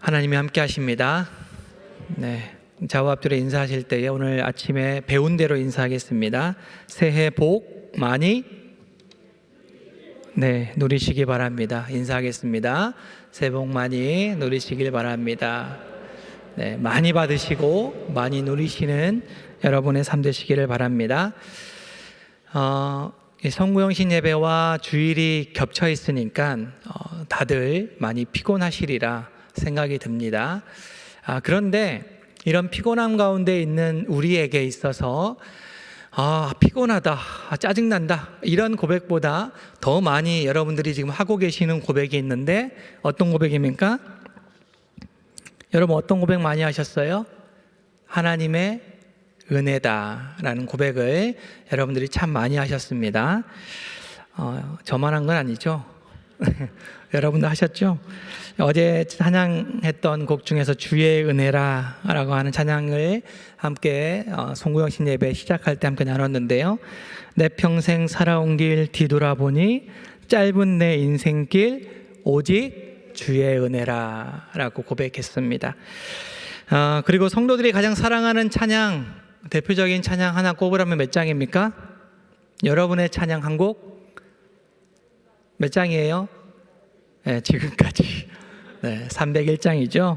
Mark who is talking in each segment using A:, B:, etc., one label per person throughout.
A: 하나님이 함께 하십니다. 네, 좌우 앞뒤로 인사하실 때에 오늘 아침에 배운 대로 인사하겠습니다. 새해 복 많이 누리시기 바랍니다. 인사하겠습니다. 새해 복 많이 누리시길 바랍니다. 네, 많이 받으시고 많이 누리시는 여러분의 삶 되시기를 바랍니다. 성구영신 예배와 주일이 겹쳐 있으니까 다들 많이 피곤하시리라 생각이 듭니다. 그런데 이런 피곤함 가운데 있는 우리에게 있어서 피곤하다, 짜증난다 이런 고백보다 더 많이 여러분들이 지금 하고 계시는 고백이 있는데 어떤 고백입니까? 여러분 어떤 고백 많이 하셨어요? 하나님의 은혜다라는 고백을 여러분들이 참 많이 하셨습니다. 저만 한 건 아니죠? 여러분도 하셨죠? 어제 찬양했던 곡 중에서 주의 은혜라라고 하는 찬양을 함께 송구영신 예배 시작할 때 함께 나눴는데요. 내 평생 살아온 길 뒤돌아보니 짧은 내 인생길 오직 주의 은혜라라고 고백했습니다. 그리고 성도들이 가장 사랑하는 찬양, 대표적인 찬양 하나 꼽으라면 몇 장입니까? 여러분의 찬양 한 곡 몇 장이에요? 네, 지금까지 301장이죠.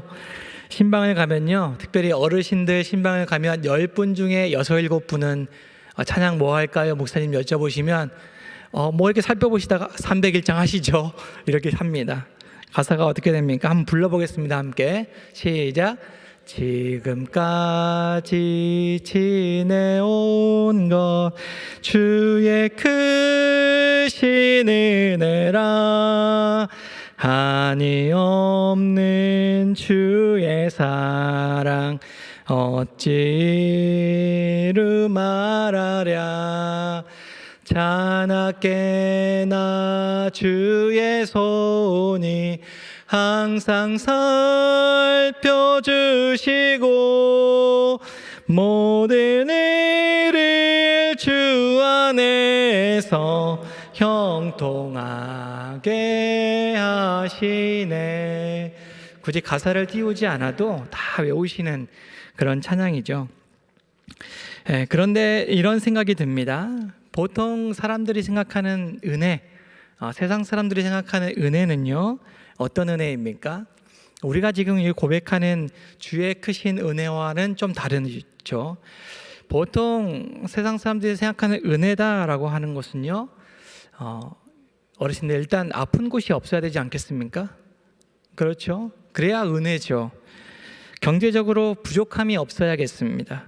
A: 신방을 가면요, 특별히 어르신들 신방을 가면 10분 중에 6, 7분은 찬양 뭐 할까요? 목사님 여쭤보시면 뭐 이렇게 살펴보시다가 301장 하시죠. 이렇게 합니다. 가사가 어떻게 됩니까? 한번 불러보겠습니다. 함께 시작. 지금까지 지내온 것 주의 크신 은혜라 한이 없는 주의 사랑 어찌 이루 말하랴 자나깨나 주의 손이 항상 살펴주시고 모든 일을 주 안에서 형통하게 하시네. 굳이 가사를 띄우지 않아도 다 외우시는 그런 찬양이죠. 그런데 이런 생각이 듭니다. 보통 사람들이 생각하는 은혜, 세상 사람들이 생각하는 은혜는요, 어떤 은혜입니까? 우리가 지금 고백하는 주의 크신 은혜와는 좀 다르죠. 보통 세상 사람들이 생각하는 은혜다라고 하는 것은요, 어르신들 일단 아픈 곳이 없어야 되지 않겠습니까? 그렇죠? 그래야 은혜죠. 경제적으로 부족함이 없어야겠습니다.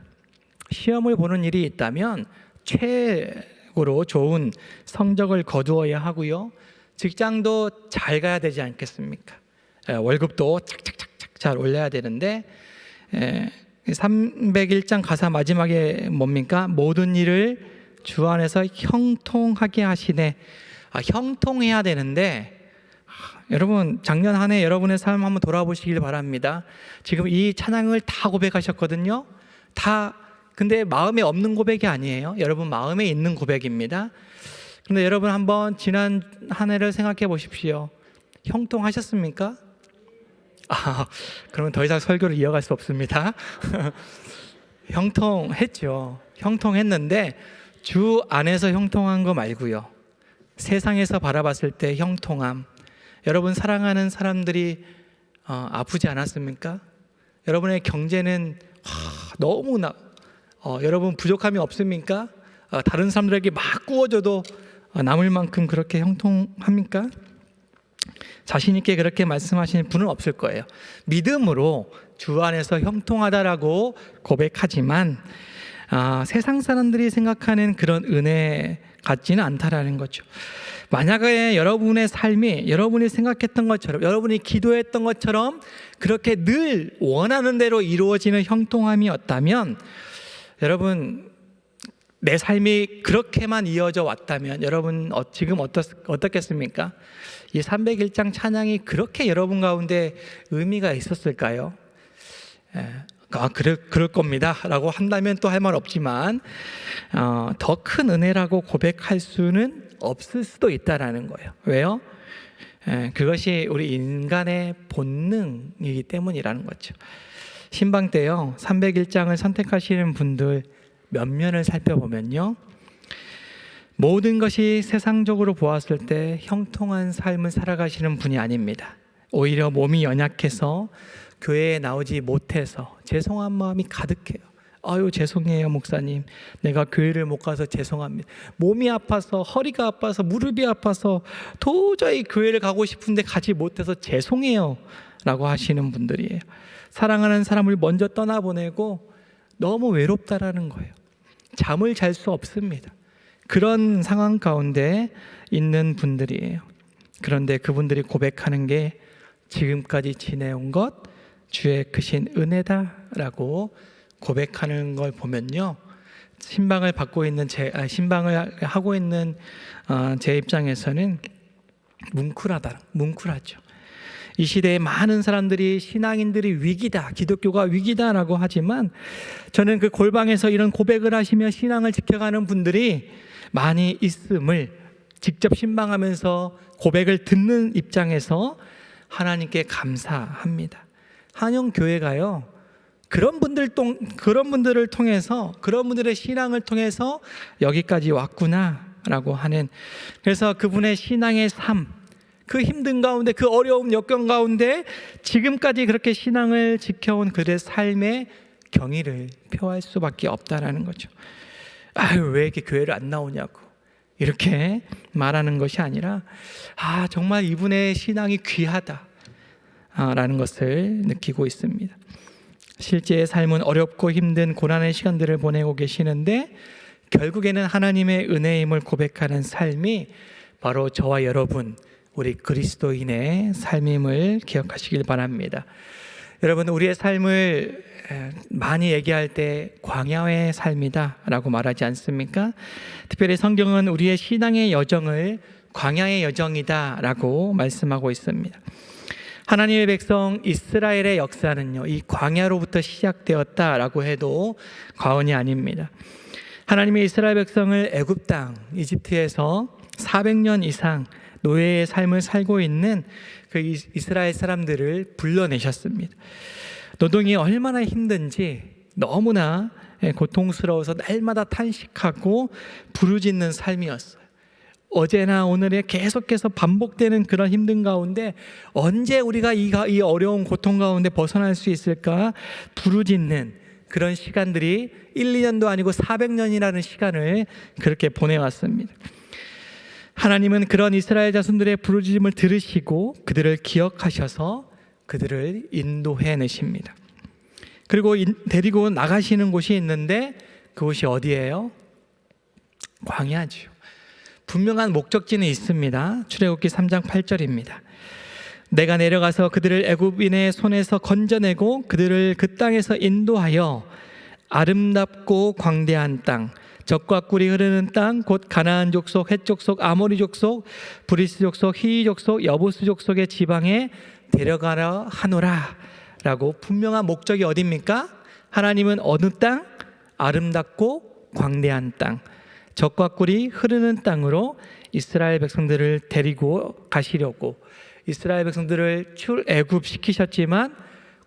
A: 시험을 보는 일이 있다면 최고로 좋은 성적을 거두어야 하고요, 직장도 잘 가야 되지 않겠습니까? 월급도 착착착착 잘 올려야 되는데 301장 가사 마지막에 뭡니까? 모든 일을 주 안에서 형통하게 하시네. 형통해야 되는데 여러분 작년 한 해 여러분의 삶 한번 돌아보시길 바랍니다. 지금 이 찬양을 다 고백하셨거든요. 다 근데 마음에 없는 고백이 아니에요. 여러분 마음에 있는 고백입니다. 그런데 여러분 한번 지난 한 해를 생각해 보십시오. 형통하셨습니까? 그러면 더 이상 설교를 이어갈 수 없습니다. 형통했죠. 형통했는데 주 안에서 형통한 거 말고요, 세상에서 바라봤을 때 형통함, 여러분 사랑하는 사람들이 아프지 않았습니까? 여러분의 경제는 너무나 여러분 부족함이 없습니까? 다른 사람들에게 막 구워줘도 남을 만큼 그렇게 형통합니까? 자신 있게 그렇게 말씀하시는 분은 없을 거예요. 믿음으로 주 안에서 형통하다라고 고백하지만 세상 사람들이 생각하는 그런 은혜 같지는 않다라는 거죠. 만약에 여러분의 삶이 여러분이 생각했던 것처럼, 여러분이 기도했던 것처럼 그렇게 늘 원하는 대로 이루어지는 형통함이었다면, 여러분 내 삶이 그렇게만 이어져 왔다면 여러분 지금 어떻겠습니까? 이 301장 찬양이 그렇게 여러분 가운데 의미가 있었을까요? 그럴 겁니다 라고 한다면 또 할 말 없지만 더 큰 은혜라고 고백할 수는 없을 수도 있다라는 거예요. 왜요? 그것이 우리 인간의 본능이기 때문이라는 거죠. 신방 때요 301장을 선택하시는 분들 몇 면을 살펴보면요, 모든 것이 세상적으로 보았을 때 형통한 삶을 살아가시는 분이 아닙니다. 오히려 몸이 연약해서 교회에 나오지 못해서 죄송한 마음이 가득해요. 아유 죄송해요 목사님, 내가 교회를 못 가서 죄송합니다. 몸이 아파서, 허리가 아파서, 무릎이 아파서 도저히 교회를 가고 싶은데 가지 못해서 죄송해요 라고 하시는 분들이에요. 사랑하는 사람을 먼저 떠나보내고 너무 외롭다라는 거예요. 잠을 잘 수 없습니다. 그런 상황 가운데 있는 분들이에요. 그런데 그분들이 고백하는 게 지금까지 지내온 것 주의 크신 은혜다라고 고백하는 걸 보면요, 신방을 하고 있는 제 입장에서는 뭉클하죠. 이 시대에 많은 사람들이 신앙인들이 위기다, 기독교가 위기다라고 하지만 저는 그 골방에서 이런 고백을 하시며 신앙을 지켜가는 분들이 많이 있음을 직접 신방하면서 고백을 듣는 입장에서 하나님께 감사합니다. 한영교회가요 그런 분들을 통해서, 그런 분들의 신앙을 통해서 여기까지 왔구나라고 하는, 그래서 그분의 신앙의 삶, 그 힘든 가운데, 그 어려운 역경 가운데 지금까지 그렇게 신앙을 지켜온 그들의 삶의 경의를 표할 수밖에 없다라는 거죠. 아유 왜 이렇게 교회를 안 나오냐고 이렇게 말하는 것이 아니라 정말 이분의 신앙이 귀하다라는 것을 느끼고 있습니다. 실제의 삶은 어렵고 힘든 고난의 시간들을 보내고 계시는데 결국에는 하나님의 은혜임을 고백하는 삶이 바로 저와 여러분, 우리 그리스도인의 삶임을 기억하시길 바랍니다. 여러분, 우리의 삶을 많이 얘기할 때 광야의 삶이다 라고 말하지 않습니까? 특별히 성경은 우리의 신앙의 여정을 광야의 여정이다 라고 말씀하고 있습니다. 하나님의 백성 이스라엘의 역사는요, 이 광야로부터 시작되었다라고 해도 과언이 아닙니다. 하나님의 이스라엘 백성을 애굽 땅, 이집트에서 400년 이상 노예의 삶을 살고 있는 그 이스라엘 사람들을 불러내셨습니다. 노동이 얼마나 힘든지 너무나 고통스러워서 날마다 탄식하고 부르짖는 삶이었어요. 어제나 오늘에 계속해서 반복되는 그런 힘든 가운데 언제 우리가 이 어려운 고통 가운데 벗어날 수 있을까 부르짖는 그런 시간들이 1, 2년도 아니고 400년이라는 시간을 그렇게 보내왔습니다. 하나님은 그런 이스라엘 자손들의 부르짖음을 들으시고 그들을 기억하셔서 그들을 인도해내십니다. 그리고 데리고 나가시는 곳이 있는데 그곳이 어디예요? 광야죠. 분명한 목적지는 있습니다. 출애굽기 3장 8절입니다. 내가 내려가서 그들을 애굽인의 손에서 건져내고 그들을 그 땅에서 인도하여 아름답고 광대한 땅, 젖과 꿀이 흐르는 땅, 곧 가나안 족속, 헷 족속, 아모리 족속, 브리스 족속, 히위 족속, 여부스 족속의 지방에 데려가라 하노라 라고 분명한 목적이 어디입니까? 하나님은 어느 땅? 아름답고 광대한 땅, 젖과 꿀이 흐르는 땅으로 이스라엘 백성들을 데리고 가시려고 이스라엘 백성들을 출애굽시키셨지만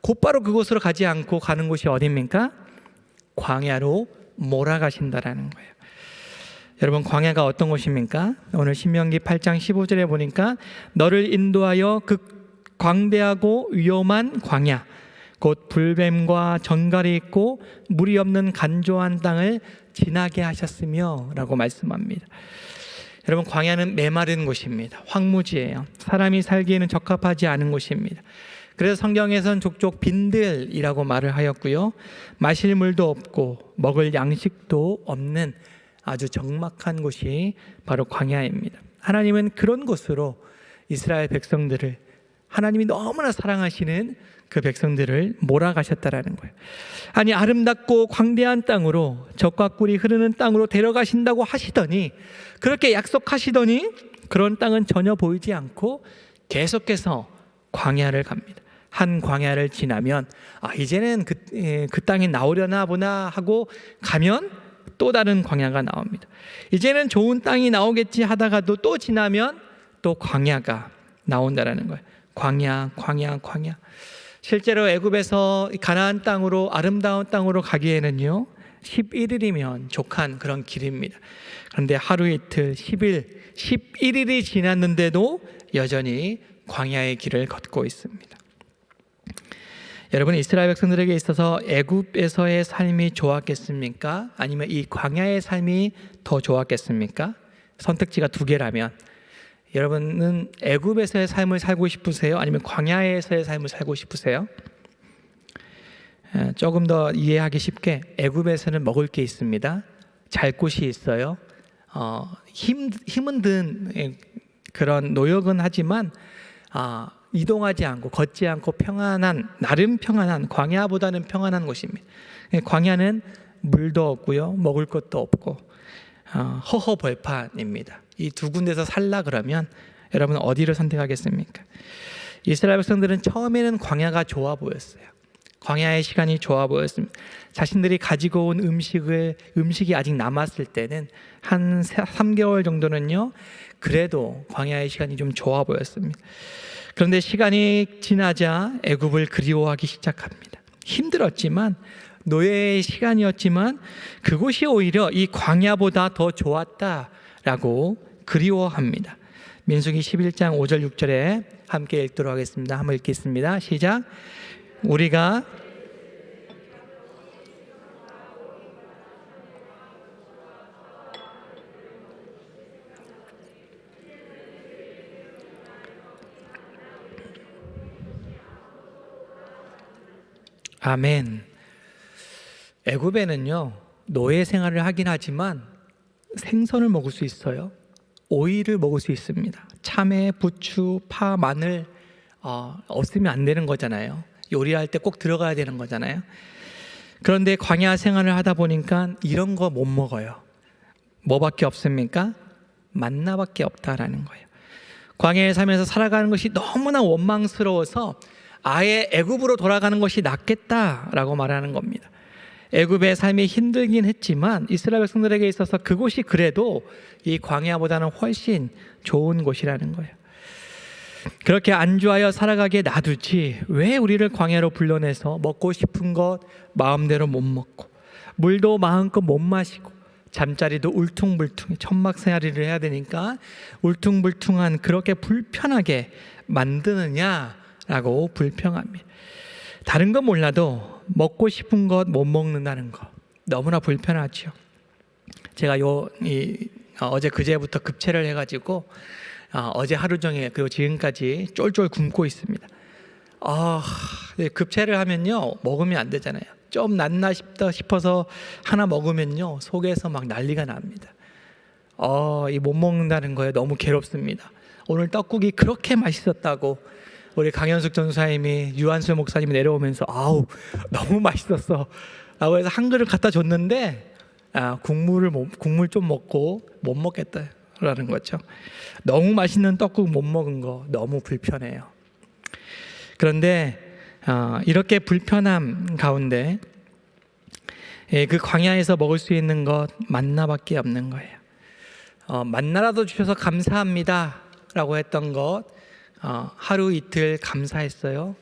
A: 곧바로 그곳으로 가지 않고 가는 곳이 어디입니까? 광야로 몰아가신다라는 거예요. 여러분, 광야가 어떤 곳입니까? 오늘 신명기 8장 15절에 보니까 너를 인도하여 그 광대하고 위험한 광야, 곧 불뱀과 전갈이 있고 물이 없는 간조한 땅을 지나게 하셨으며 라고 말씀합니다. 여러분, 광야는 메마른 곳입니다. 황무지예요. 사람이 살기에는 적합하지 않은 곳입니다. 그래서 성경에서는 족족 빈들이라고 말을 하였고요, 마실 물도 없고 먹을 양식도 없는 아주 적막한 곳이 바로 광야입니다. 하나님은 그런 곳으로 이스라엘 백성들을, 하나님이 너무나 사랑하시는 그 백성들을 몰아가셨다라는 거예요. 아니, 아름답고 광대한 땅으로, 젖과 꿀이 흐르는 땅으로 데려가신다고 하시더니, 그렇게 약속하시더니 그런 땅은 전혀 보이지 않고 계속해서 광야를 갑니다. 한 광야를 지나면 이제는 그 땅이 나오려나 보나 하고 가면 또 다른 광야가 나옵니다. 이제는 좋은 땅이 나오겠지 하다가도 또 지나면 또 광야가 나온다라는 거예요. 광야, 광야, 광야. 실제로 애굽에서 가나안 땅으로, 아름다운 땅으로 가기에는요 11일이면 족한 그런 길입니다. 그런데 하루 이틀 10일, 11일이 지났는데도 여전히 광야의 길을 걷고 있습니다. 여러분, 이스라엘 백성들에게 있어서 애굽에서의 삶이 좋았겠습니까? 아니면 이 광야의 삶이 더 좋았겠습니까? 선택지가 두 개라면 여러분은 애굽에서의 삶을 살고 싶으세요? 아니면 광야에서의 삶을 살고 싶으세요? 조금 더 이해하기 쉽게 애굽에서는 먹을 게 있습니다. 잘 곳이 있어요. 힘은 든 그런 노역은 하지만 이동하지 않고 걷지 않고 평안한, 나름 평안한, 광야보다는 평안한 곳입니다. 광야는 물도 없고요, 먹을 것도 없고 허허벌판입니다. 이 두 군데서 살라 그러면 여러분 어디를 선택하겠습니까? 이스라엘 백성들은 처음에는 광야가 좋아 보였어요. 광야의 시간이 좋아 보였습니다. 자신들이 가지고 온 음식이 아직 남았을 때는 한 3개월 정도는요 그래도 광야의 시간이 좀 좋아 보였습니다. 그런데 시간이 지나자 애굽을 그리워하기 시작합니다. 힘들었지만, 노예의 시간이었지만 그곳이 오히려 이 광야보다 더 좋았다라고 그리워합니다. 민수기 11장 5절 6절에 함께 읽도록 하겠습니다. 한번 읽겠습니다. 시작. 우리가 아멘. 애굽에는요 노예 생활을 하긴 하지만 생선을 먹을 수 있어요. 오이를 먹을 수 있습니다. 참외, 부추, 파, 마늘 없으면 안 되는 거잖아요. 요리할 때 꼭 들어가야 되는 거잖아요. 그런데 광야 생활을 하다 보니까 이런 거 못 먹어요. 뭐밖에 없습니까? 만나밖에 없다라는 거예요. 광야에 살면서 살아가는 것이 너무나 원망스러워서 아예 애굽으로 돌아가는 것이 낫겠다라고 말하는 겁니다. 애굽의 삶이 힘들긴 했지만 이스라엘 백성들에게 있어서 그곳이 그래도 이 광야보다는 훨씬 좋은 곳이라는 거예요. 그렇게 안주하여 살아가게 놔두지 왜 우리를 광야로 불러내서 먹고 싶은 것 마음대로 못 먹고 물도 마음껏 못 마시고 잠자리도 울퉁불퉁 천막생활을 해야 되니까 울퉁불퉁한 그렇게 불편하게 만드느냐라고 불평합니다. 다른 건 몰라도 먹고 싶은 것 못 먹는다는 거 너무나 불편하죠. 제가 어제 그제부터 급체를 해가지고 어제 하루 종일 그리고 지금까지 쫄쫄 굶고 있습니다. 급체를 하면요 먹으면 안 되잖아요. 좀 낫나 싶어서 하나 먹으면요 속에서 막 난리가 납니다. 이 못 먹는다는 거에 너무 괴롭습니다. 오늘 떡국이 그렇게 맛있었다고 우리 강현숙 전사님이 유한수 목사님이 내려오면서 너무 맛있었어 라고 해서 한 그릇 갖다 줬는데 국물 좀 먹고 못 먹겠다라는 거죠. 너무 맛있는 떡국 못 먹은 거 너무 불편해요. 그런데 이렇게 불편함 가운데 그 광야에서 먹을 수 있는 것 만나밖에 없는 거예요. 만나라도 주셔서 감사합니다 라고 했던 것 하루 이틀 감사했어요.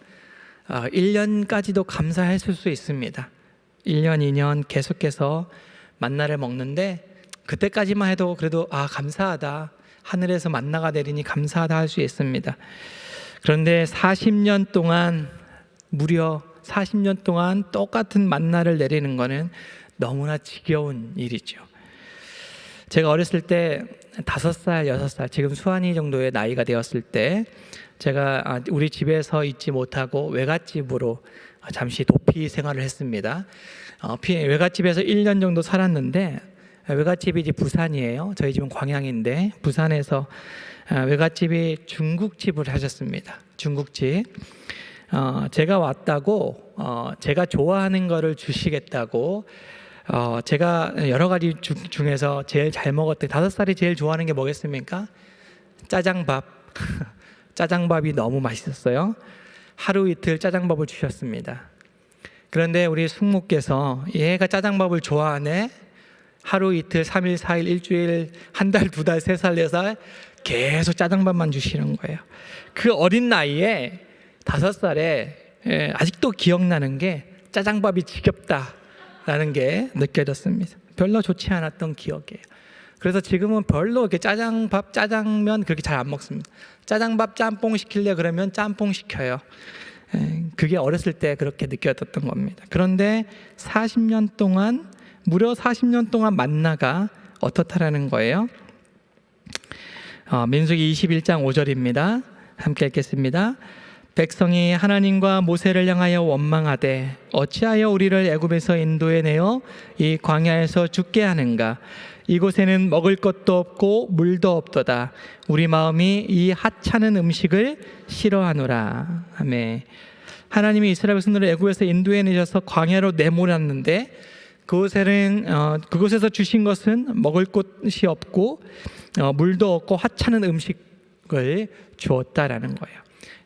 A: 1년까지도 감사했을 수 있습니다. 1년, 2년 계속해서 만나를 먹는데 그때까지만 해도 그래도 감사하다, 하늘에서 만나가 내리니 감사하다 할 수 있습니다. 그런데 40년 동안 무려 40년 동안 똑같은 만나를 내리는 것은 너무나 지겨운 일이죠. 제가 어렸을 때 5살, 6살, 지금 수환이 정도의 나이가 되었을 때 제가 우리 집에서 있지 못하고 외갓집으로 잠시 도피 생활을 했습니다. 외갓집에서 1년 정도 살았는데 외갓집이 이제 부산이에요. 저희 집은 광양인데 부산에서 외갓집이 중국집을 하셨습니다. 중국집. 제가 왔다고 제가 좋아하는 거를 주시겠다고 제가 여러 가지 중에서 제일 잘 먹었던 5살이 제일 좋아하는 게 뭐겠습니까? 짜장밥. 짜장밥이 너무 맛있었어요. 하루 이틀 짜장밥을 주셨습니다. 그런데 우리 숙모께서 얘가 짜장밥을 좋아하네 하루 이틀 3일 4일 일주일 한 달 두 달 3살 4살 계속 짜장밥만 주시는 거예요. 그 어린 나이에 5살에 아직도 기억나는 게 짜장밥이 지겹다라는 게 느껴졌습니다. 별로 좋지 않았던 기억이에요. 그래서 지금은 별로 이렇게 짜장밥, 짜장면 그렇게 잘 안 먹습니다. 짜장밥 짬뽕 시킬래 그러면 짬뽕 시켜요. 그게 어렸을 때 그렇게 느껴졌던 겁니다. 그런데 40년 동안 무려 40년 동안 만나가 어떻다라는 거예요? 민수기 21장 5절입니다. 함께 읽겠습니다. 백성이 하나님과 모세를 향하여 원망하되 어찌하여 우리를 애굽에서 인도해 내어 이 광야에서 죽게 하는가? 이곳에는 먹을 것도 없고 물도 없도다. 우리 마음이 이 하찮은 음식을 싫어하노라. 아멘. 하나님이 이스라엘 백성들을 애굽에서 인도해 내셔서 광야로 내몰았는데 그곳에서 주신 것은 먹을 곳이 없고 물도 없고 하찮은 음식을 주었다라는 거예요.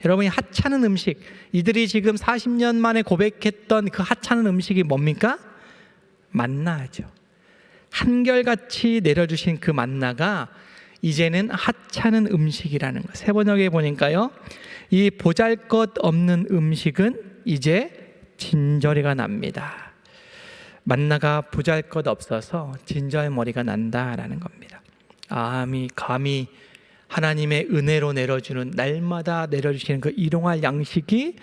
A: 여러분이 하찮은 음식, 이들이 지금 40년 만에 고백했던 그 하찮은 음식이 뭡니까? 만나죠. 한결같이 내려주신 그 만나가 이제는 하찮은 음식이라는 거. 새 번역에 보니까요, 이 보잘것없는 음식은 이제 진저리가 납니다. 만나가 보잘것없어서 진절머리가 난다라는 겁니다. 감히 하나님의 은혜로 내려주는, 날마다 내려주시는 그 일용할 양식이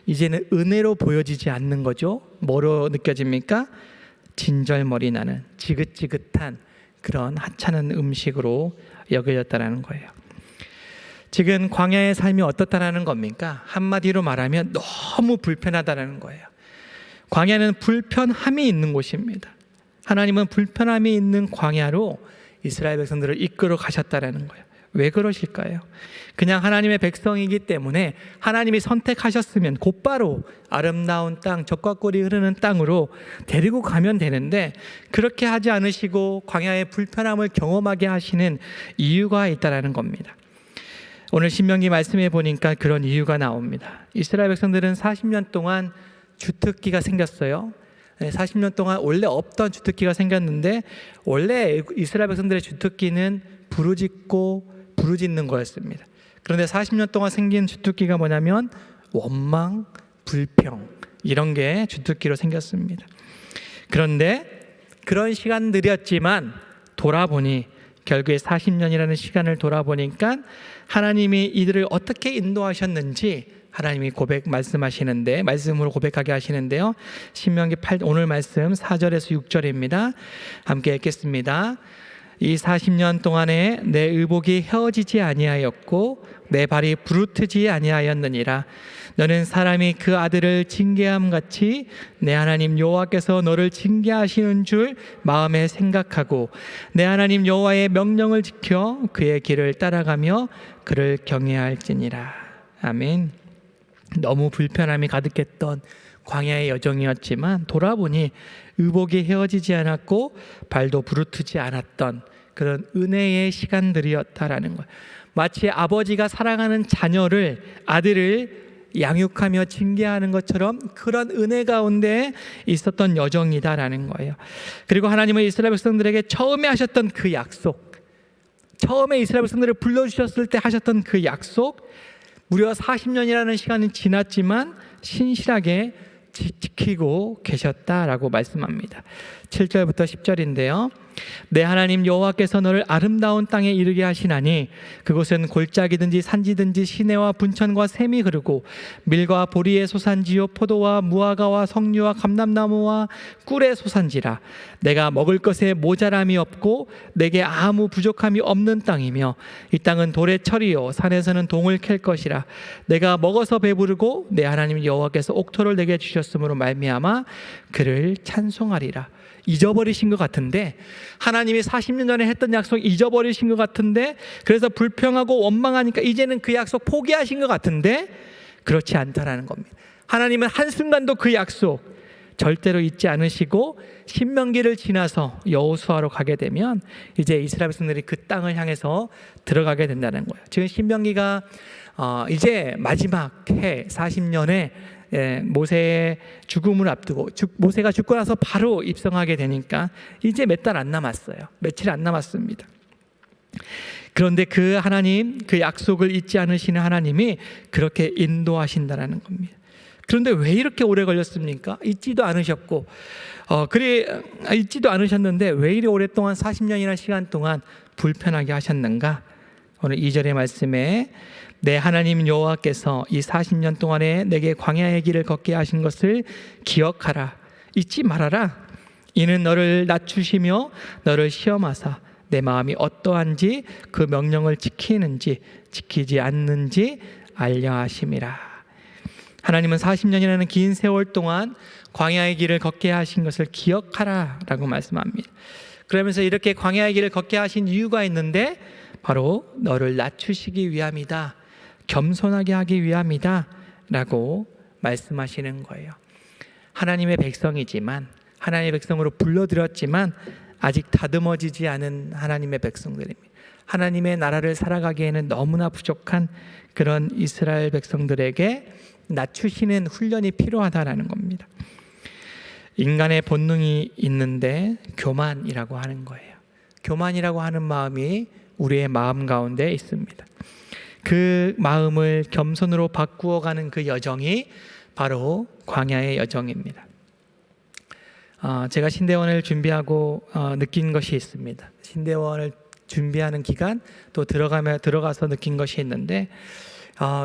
A: 이제는 은혜로 보여지지 않는 거죠. 뭐로 느껴집니까? 진절머리 나는 지긋지긋한 그런 하찮은 음식으로 여겨졌다는 거예요. 지금 광야의 삶이 어떻다라는 겁니까? 한마디로 말하면 너무 불편하다는 거예요. 광야는 불편함이 있는 곳입니다. 하나님은 불편함이 있는 광야로 이스라엘 백성들을 이끌어 가셨다는 거예요. 왜 그러실까요? 그냥 하나님의 백성이기 때문에 하나님이 선택하셨으면 곧바로 아름다운 땅, 젖과 꿀이 흐르는 땅으로 데리고 가면 되는데 그렇게 하지 않으시고 광야의 불편함을 경험하게 하시는 이유가 있다는 겁니다. 오늘 신명기 말씀에 보니까 그런 이유가 나옵니다. 이스라엘 백성들은 40년 동안 주특기가 생겼어요. 40년 동안 원래 없던 주특기가 생겼는데, 원래 이스라엘 백성들의 주특기는 부르짖는 거였습니다. 그런데 40년 동안 생긴 주특기가 뭐냐면 원망, 불평, 이런 게 주특기로 생겼습니다. 그런데 그런 시간들이었지만 돌아보니, 결국에 40년이라는 시간을 돌아보니까 하나님이 이들을 어떻게 인도하셨는지 하나님이 말씀으로 고백하게 하시는데요. 신명기 8, 오늘 말씀 4절에서 6절입니다. 함께 읽겠습니다. 이 40년 동안에 내 의복이 헤어지지 아니하였고 내 발이 부르트지 아니하였느니라. 너는 사람이 그 아들을 징계함 같이 내 하나님 여호와께서 너를 징계하시는 줄 마음에 생각하고 내 하나님 여호와의 명령을 지켜 그의 길을 따라가며 그를 경외할지니라. 아멘. 너무 불편함이 가득했던 광야의 여정이었지만 돌아보니 의복이 헤어지지 않았고 발도 부르트지 않았던 그런 은혜의 시간들이었다라는 거예요. 마치 아버지가 사랑하는 아들을 양육하며 징계하는 것처럼 그런 은혜 가운데 있었던 여정이다라는 거예요. 그리고 하나님은 이스라엘 백성들에게 처음에 하셨던 그 약속, 처음에 이스라엘 백성들을 불러주셨을 때 하셨던 그 약속, 무려 40년이라는 시간이 지났지만 신실하게 지키고 계셨다라고 말씀합니다. 7절부터 10절인데요. 내 하나님 여호와께서 너를 아름다운 땅에 이르게 하시나니 그곳은 골짜기든지 산지든지 시내와 분천과 샘이 흐르고 밀과 보리의 소산지요 포도와 무화과와 석류와 감람나무와 꿀의 소산지라. 내가 먹을 것에 모자람이 없고 내게 아무 부족함이 없는 땅이며 이 땅은 돌의 철이요 산에서는 동을 캘 것이라. 내가 먹어서 배부르고 내 하나님 여호와께서 옥토를 내게 주셨으므로 말미암아 그를 찬송하리라. 잊어버리신 것 같은데, 하나님이 40년 전에 했던 약속 잊어버리신 것 같은데, 그래서 불평하고 원망하니까 이제는 그 약속 포기하신 것 같은데, 그렇지 않다라는 겁니다. 하나님은 한순간도 그 약속 절대로 잊지 않으시고 신명기를 지나서 여호수아로 가게 되면 이제 이스라엘 백성들이 그 땅을 향해서 들어가게 된다는 거예요. 지금 신명기가 이제 마지막 해 40년에 모세의 죽음을 앞두고 모세가 죽고 나서 바로 입성하게 되니까 이제 몇 달 안 남았어요. 며칠 안 남았습니다. 그런데 그 하나님, 그 약속을 잊지 않으시는 하나님이 그렇게 인도하신다라는 겁니다. 그런데 왜 이렇게 오래 걸렸습니까? 잊지도 않으셨고, 잊지도 않으셨는데 왜 이리 오랫동안 40년이라는 시간 동안 불편하게 하셨는가? 오늘 2절의 말씀에 내 하나님 여호와께서 이 40년 동안에 내게 광야의 길을 걷게 하신 것을 기억하라. 잊지 말아라. 이는 너를 낮추시며 너를 시험하사 내 마음이 어떠한지 그 명령을 지키는지 지키지 않는지 알려 하심이라. 하나님은 40년이라는 긴 세월 동안 광야의 길을 걷게 하신 것을 기억하라 라고 말씀합니다. 그러면서 이렇게 광야의 길을 걷게 하신 이유가 있는데 바로 너를 낮추시기 위함이다, 겸손하게 하기 위함이다 라고 말씀하시는 거예요. 하나님의 백성이지만, 하나님의 백성으로 불러들였지만 아직 다듬어지지 않은 하나님의 백성들입니다. 하나님의 나라를 살아가기에는 너무나 부족한 그런 이스라엘 백성들에게 낮추시는 훈련이 필요하다라는 겁니다. 인간의 본능이 있는데 교만이라고 하는 거예요. 교만이라고 하는 마음이 우리의 마음 가운데 있습니다. 그 마음을 겸손으로 바꾸어가는 그 여정이 바로 광야의 여정입니다. 제가 신대원을 준비하고 느낀 것이 있습니다. 신대원을 준비하는 기간 또 들어가서 느낀 것이 있는데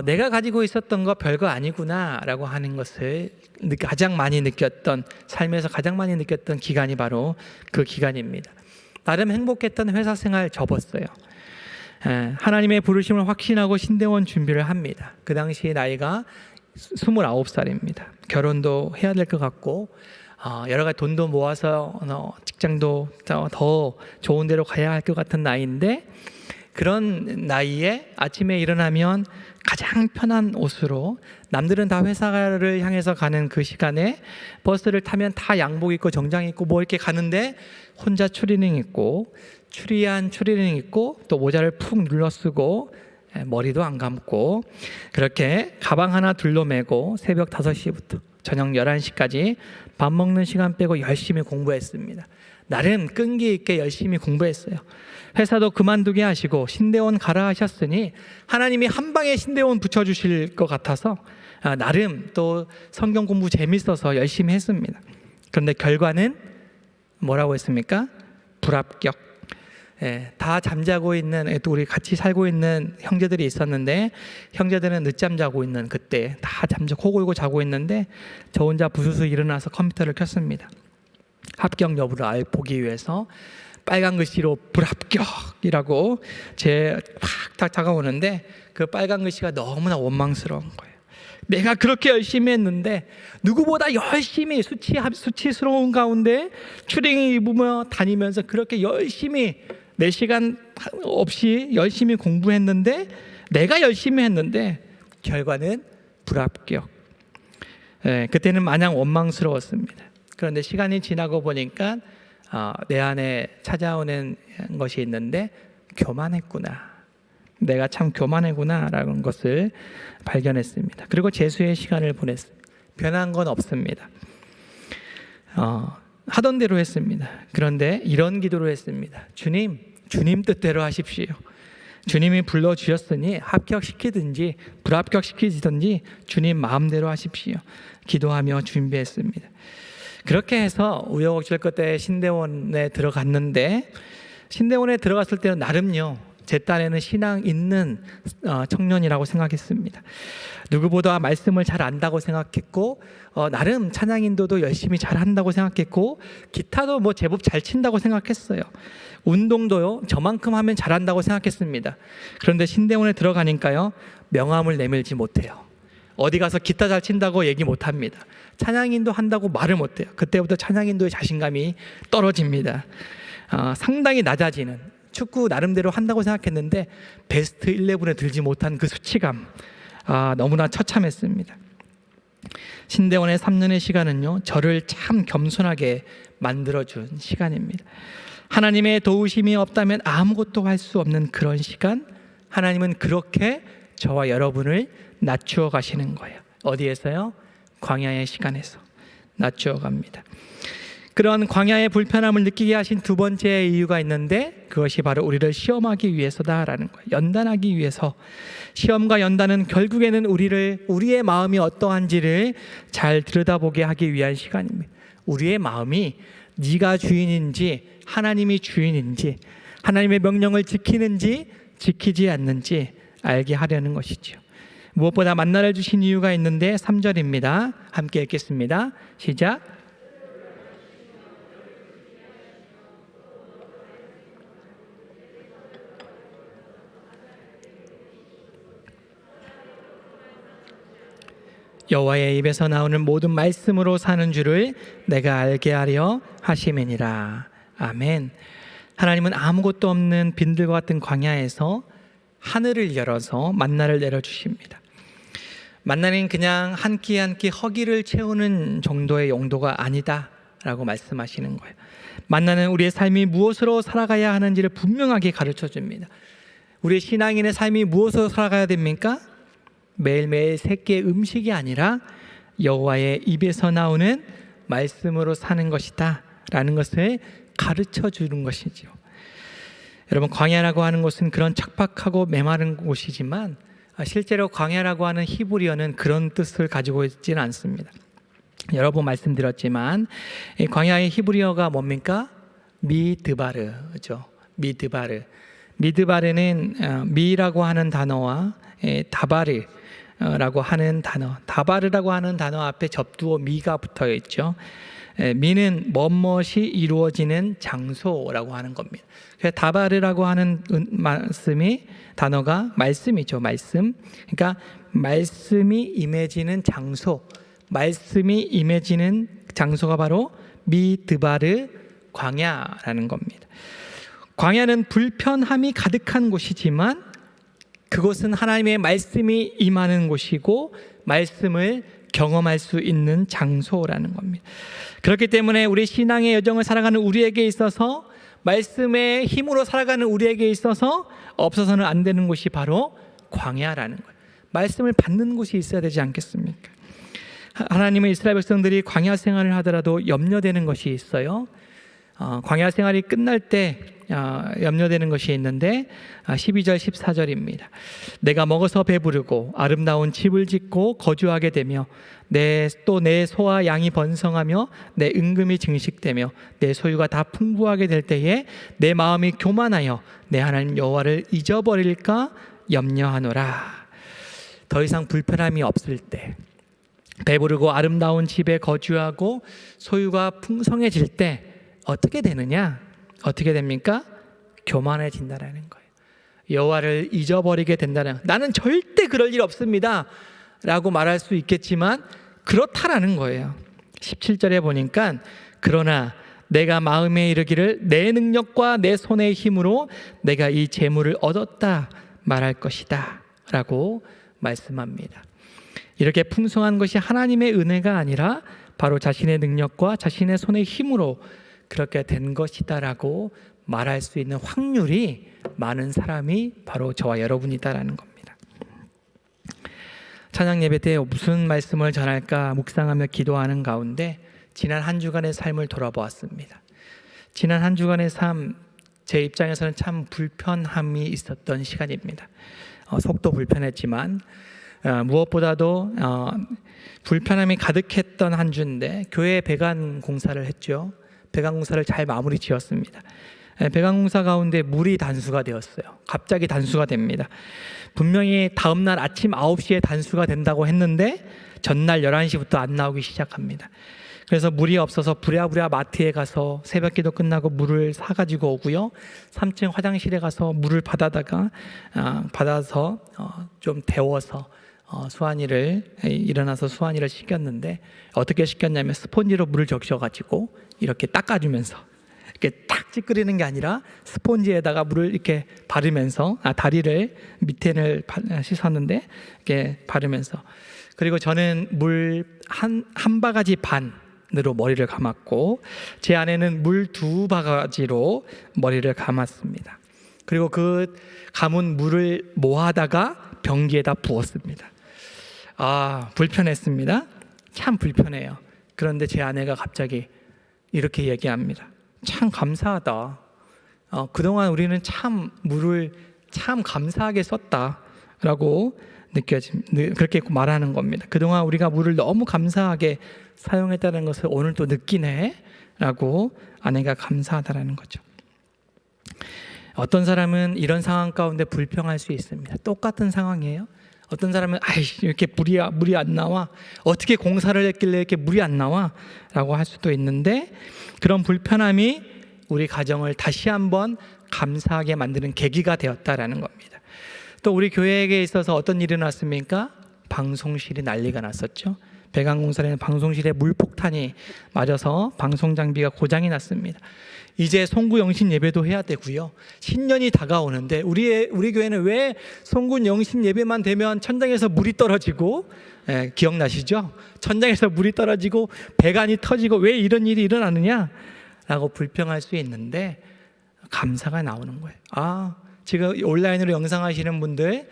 A: 내가 가지고 있었던 거 별거 아니구나 라고 하는 것을 가장 많이 느꼈던, 삶에서 가장 많이 느꼈던 기간이 바로 그 기간입니다. 나름 행복했던 회사 생활 접었어요. 하나님의 부르심을 확신하고 신대원 준비를 합니다. 그 당시 나이가 29살입니다. 결혼도 해야 될 것 같고 여러 가지 돈도 모아서 직장도 더 좋은 데로 가야 할 것 같은 나이인데, 그런 나이에 아침에 일어나면 가장 편한 옷으로, 남들은 다 회사를 향해서 가는 그 시간에 버스를 타면 다 양복 입고 정장 입고 뭐 이렇게 가는데 혼자 추리닝 입고, 추리한 추리닝 입고 또 모자를 푹 눌러 쓰고 머리도 안 감고 그렇게 가방 하나 둘러 메고 새벽 5시부터 저녁 11시까지 밥 먹는 시간 빼고 열심히 공부했습니다. 나름 끈기 있게 열심히 공부했어요. 회사도 그만두게 하시고 신대원 가라 하셨으니 하나님이 한 방에 신대원 붙여주실 것 같아서 나름 또 성경 공부 재밌어서 열심히 했습니다. 그런데 결과는 뭐라고 했습니까? 불합격. 다 잠자고 있는, 또 우리 같이 살고 있는 형제들이 있었는데 형제들은 늦잠 자고 있는 그때 다 코 골고 자고 있는데 저 혼자 부스스 일어나서 컴퓨터를 켰습니다. 합격 여부를 보기 위해서 빨간 글씨로 불합격이라고 팍 다가오는데 그 빨간 글씨가 너무나 원망스러운 거예요. 내가 그렇게 열심히 했는데 누구보다 열심히 수치스러운 가운데 추리닝 입으며 다니면서 그렇게 열심히 4시간 없이 열심히 공부했는데, 내가 열심히 했는데 결과는 불합격. 그때는 마냥 원망스러웠습니다. 그런데 시간이 지나고 보니까 내 안에 찾아오는 것이 있는데 교만했구나. 내가 참 교만했구나 라는 것을 발견했습니다. 그리고 재수의 시간을 보냈습니다. 변한 건 없습니다. 하던 대로 했습니다. 그런데 이런 기도를 했습니다. 주님 뜻대로 하십시오. 주님이 불러주셨으니 합격시키든지 불합격시키든지 주님 마음대로 하십시오. 기도하며 준비했습니다. 그렇게 해서 우여곡절 끝에 신대원에 들어갔는데, 신대원에 들어갔을 때는 나름요, 제 딴에는 신앙 있는 청년이라고 생각했습니다. 누구보다 말씀을 잘 안다고 생각했고, 나름 찬양 인도도 열심히 잘 한다고 생각했고, 기타도 뭐 제법 잘 친다고 생각했어요. 운동도요, 저만큼 하면 잘한다고 생각했습니다. 그런데 신대원에 들어가니까요, 명함을 내밀지 못해요. 어디 가서 기타 잘 친다고 얘기 못합니다. 찬양인도 한다고 말을 못해요. 그때부터 찬양인도의 자신감이 떨어집니다. 상당히 낮아지는, 축구 나름대로 한다고 생각했는데 베스트 11에 들지 못한 그 수치감, 너무나 처참했습니다. 신대원의 3년의 시간은요, 저를 참 겸손하게 만들어준 시간입니다. 하나님의 도우심이 없다면 아무것도 할 수 없는 그런 시간, 하나님은 그렇게 저와 여러분을 낮추어 가시는 거예요. 어디에서요? 광야의 시간에서 낮추어 갑니다. 그런 광야의 불편함을 느끼게 하신 두 번째 이유가 있는데 그것이 바로 우리를 시험하기 위해서다라는 거예요. 연단하기 위해서. 시험과 연단은 결국에는 우리의 마음이 어떠한지를 잘 들여다보게 하기 위한 시간입니다. 우리의 마음이 네가 주인인지 하나님이 주인인지 하나님의 명령을 지키는지 지키지 않는지 알게 하려는 것이죠. 무엇보다 만나를 주신 이유가 있는데 3절입니다. 함께 읽겠습니다. 시작. 여호와의 입에서 나오는 모든 말씀으로 사는 줄을 내가 알게 하려 하심이니라. 아멘. 하나님은 아무것도 없는 빈들과 같은 광야에서 하늘을 열어서 만나를 내려주십니다. 만나는 그냥 한 끼 한 끼 허기를 채우는 정도의 용도가 아니다라고 말씀하시는 거예요. 만나는 우리의 삶이 무엇으로 살아가야 하는지를 분명하게 가르쳐 줍니다. 우리 신앙인의 삶이 무엇으로 살아가야 됩니까? 매일매일 세 끼의 음식이 아니라 여호와의 입에서 나오는 말씀으로 사는 것이다 라는 것을 가르쳐 주는 것이죠. 여러분, 광야라고 하는 곳은 그런 척박하고 메마른 곳이지만 실제로 광야라고 하는 히브리어는 그런 뜻을 가지고 있지는 않습니다. 여러 번 말씀드렸지만 이 광야의 히브리어가 뭡니까? 미드바르죠. 미드바르는 미라고 하는 단어와 다바르라고 하는 단어, 다바르라고 하는 단어 앞에 접두어 미가 붙어 있죠. 미는 뭐뭇이 이루어지는 장소라고 하는 겁니다. 그래서 다바르라고 하는 단어가 말씀이죠. 말씀. 그러니까 말씀이 임해지는 장소, 말씀이 임해지는 장소가 바로 미드바르 광야라는 겁니다. 광야는 불편함이 가득한 곳이지만 그곳은 하나님의 말씀이 임하는 곳이고 말씀을 경험할 수 있는 장소라는 겁니다. 그렇기 때문에 우리 신앙의 여정을 살아가는 우리에게 있어서 말씀의 힘으로 살아가는 우리에게 있어서 없어서는 안 되는 곳이 바로 광야라는 거예요. 말씀을 받는 곳이 있어야 되지 않겠습니까? 하나님의 이스라엘 백성들이 광야 생활을 하더라도 염려되는 것이 있어요. 광야 생활이 끝날 때 염려되는 것이 있는데 12절 14절입니다. 내가 먹어서 배부르고 아름다운 집을 짓고 거주하게 되며 내 소와 양이 번성하며 내 은금이 증식되며 내 소유가 다 풍부하게 될 때에 내 마음이 교만하여 내 하나님 여호와를 잊어버릴까 염려하노라. 더 이상 불편함이 없을 때, 배부르고 아름다운 집에 거주하고 소유가 풍성해질 때 어떻게 되느냐? 어떻게 됩니까? 교만해진다라는 거예요. 여호와를 잊어버리게 된다는, 나는 절대 그럴 일 없습니다 라고 말할 수 있겠지만 그렇다라는 거예요. 17절에 보니까 그러나 내가 마음에 이르기를 내 능력과 내 손의 힘으로 내가 이 재물을 얻었다 말할 것이다 라고 말씀합니다. 이렇게 풍성한 것이 하나님의 은혜가 아니라 바로 자신의 능력과 자신의 손의 힘으로 그렇게 된 것이다라고 말할 수 있는 확률이 많은 사람이 바로 저와 여러분이다라는 겁니다. 찬양 예배 때 무슨 말씀을 전할까 묵상하며 기도하는 가운데 지난 한 주간의 삶을 돌아보았습니다. 지난 한 주간의 삶, 제 입장에서는 참 불편함이 있었던 시간입니다. 속도 불편했지만 무엇보다도 불편함이 가득했던 한 주인데 교회 배관 공사를 했죠. 배관 공사를 잘 마무리 지었습니다. 배관 공사 가운데 물이 단수가 되었어요. 갑자기 단수가 됩니다. 분명히 다음날 아침 9시에 단수가 된다고 했는데 전날 11시부터 안 나오기 시작합니다. 그래서 물이 없어서 부랴부랴 마트에 가서 새벽기도 끝나고 물을 사가지고 오고요. 3층 화장실에 가서 물을 받아서 좀 데워서 일어나서 수환이를 시켰는데 어떻게 시켰냐면 스폰지로 물을 적셔가지고 이렇게 닦아주면서 이렇게 탁 찌끄리는 게 아니라 스폰지에다가 물을 이렇게 바르면서 다리를 밑에를 씻었는데 이렇게 바르면서, 그리고 저는 물 한 바가지 반으로 머리를 감았고 제 아내는 물 2바가지로 머리를 감았습니다. 그리고 그 감은 물을 모아다가 변기에다 부었습니다. 불편했습니다. 참 불편해요. 그런데 제 아내가 갑자기 이렇게 얘기합니다. 참 감사하다. 그동안 우리는 참 물을 참 감사하게 썼다라고 그렇게 말하는 겁니다. 그동안 우리가 물을 너무 감사하게 사용했다는 것을 오늘 또 느끼네 라고 아내가 감사하다라는 거죠. 어떤 사람은 이런 상황 가운데 불평할 수 있습니다. 똑같은 상황이에요. 어떤 사람은 이렇게 물이 안 나와, 어떻게 공사를 했길래 이렇게 물이 안 나와 라고 할 수도 있는데, 그런 불편함이 우리 가정을 다시 한번 감사하게 만드는 계기가 되었다라는 겁니다. 또 우리 교회에 있어서 어떤 일이 났습니까? 방송실이 난리가 났었죠. 배관공사에는 방송실에 물폭탄이 맞아서 방송 장비가 고장이 났습니다. 이제 송구 영신 예배도 해야 되고요. 신년이 다가오는데 우리 교회는 왜 송구 영신 예배만 되면 천장에서 물이 떨어지고, 기억나시죠? 천장에서 물이 떨어지고 배관이 터지고 왜 이런 일이 일어나느냐라고 불평할 수 있는데, 감사가 나오는 거예요. 지금 온라인으로 영상하시는 분들,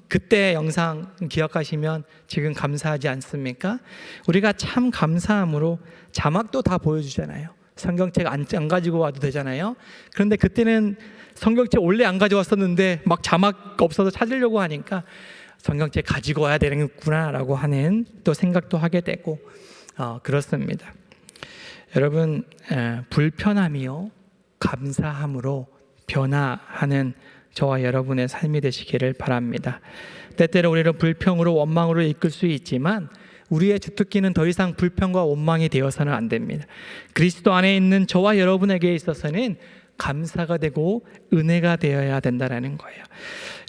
A: 그때 영상 기억하시면 지금 감사하지 않습니까? 우리가 참 감사함으로 자막도 다 보여주잖아요. 성경책 안 가지고 와도 되잖아요. 그런데 그때는 성경책 원래 안 가져왔었는데 막 자막 없어서 찾으려고 하니까 성경책 가지고 와야 되는구나 라고 하는 또 생각도 하게 되고, 그렇습니다. 여러분, 불편함이요 감사함으로 변화하는 저와 여러분의 삶이 되시기를 바랍니다. 때때로 우리를 불평으로 원망으로 이끌 수 있지만 우리의 주특기는 더 이상 불평과 원망이 되어서는 안 됩니다. 그리스도 안에 있는 저와 여러분에게 있어서는 감사가 되고 은혜가 되어야 된다는 거예요.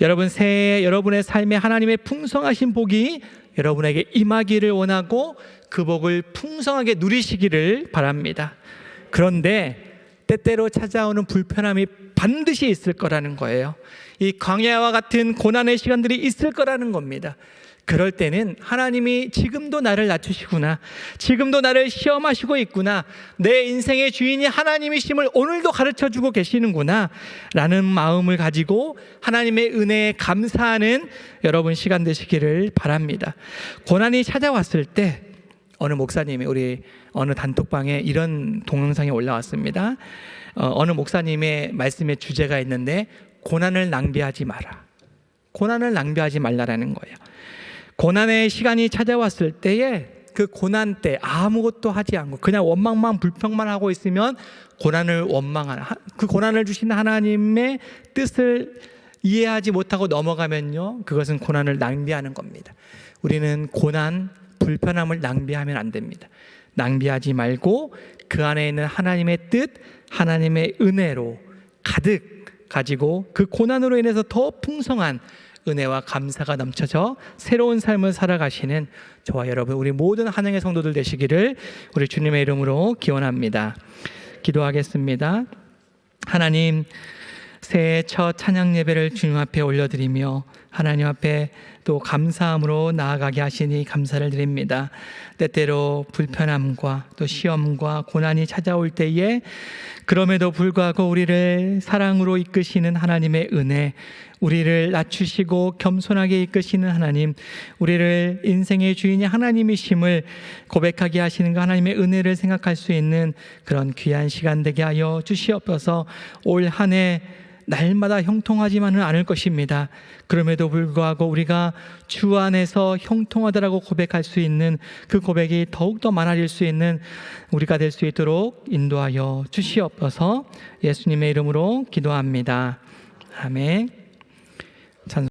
A: 여러분, 새해 여러분의 삶에 하나님의 풍성하신 복이 여러분에게 임하기를 원하고 그 복을 풍성하게 누리시기를 바랍니다. 그런데 때때로 찾아오는 불편함이 반드시 있을 거라는 거예요. 이 광야와 같은 고난의 시간들이 있을 거라는 겁니다. 그럴 때는 하나님이 지금도 나를 낮추시구나, 지금도 나를 시험하시고 있구나, 내 인생의 주인이 하나님이심을 오늘도 가르쳐주고 계시는구나 라는 마음을 가지고 하나님의 은혜에 감사하는 여러분 시간 되시기를 바랍니다. 고난이 찾아왔을 때 어느 목사님이 우리 어느 단톡방에 이런 동영상이 올라왔습니다. 어느 목사님의 말씀의 주제가 있는데, 고난을 낭비하지 마라, 고난을 낭비하지 말라라는 거예요. 고난의 시간이 찾아왔을 때에 그 고난 때 아무것도 하지 않고 그냥 원망만 불평만 하고 있으면 고난을 원망하는, 그 고난을 주신 하나님의 뜻을 이해하지 못하고 넘어가면요, 그것은 고난을 낭비하는 겁니다. 우리는 고난, 불편함을 낭비하면 안 됩니다. 낭비하지 말고 그 안에 있는 하나님의 뜻, 하나님의 은혜로 가득 가지고 그 고난으로 인해서 더 풍성한 은혜와 감사가 넘쳐져 새로운 삶을 살아가시는 저와 여러분, 우리 모든 한영의 성도들 되시기를 우리 주님의 이름으로 기원합니다. 기도하겠습니다. 하나님, 새해 첫 찬양 예배를 주님 앞에 올려드리며 하나님 앞에 또 감사함으로 나아가게 하시니 감사를 드립니다. 때때로 불편함과 또 시험과 고난이 찾아올 때에 그럼에도 불구하고 우리를 사랑으로 이끄시는 하나님의 은혜, 우리를 낮추시고 겸손하게 이끄시는 하나님, 우리를 인생의 주인이 하나님이심을 고백하게 하시는 그 하나님의 은혜를 생각할 수 있는 그런 귀한 시간 되게 하여 주시옵소서. 올 한 해 날마다 형통하지만은 않을 것입니다. 그럼에도 불구하고 우리가 주 안에서 형통하다라고 고백할 수 있는 그 고백이 더욱더 많아질 수 있는 우리가 될 수 있도록 인도하여 주시옵소서. 예수님의 이름으로 기도합니다. 아멘.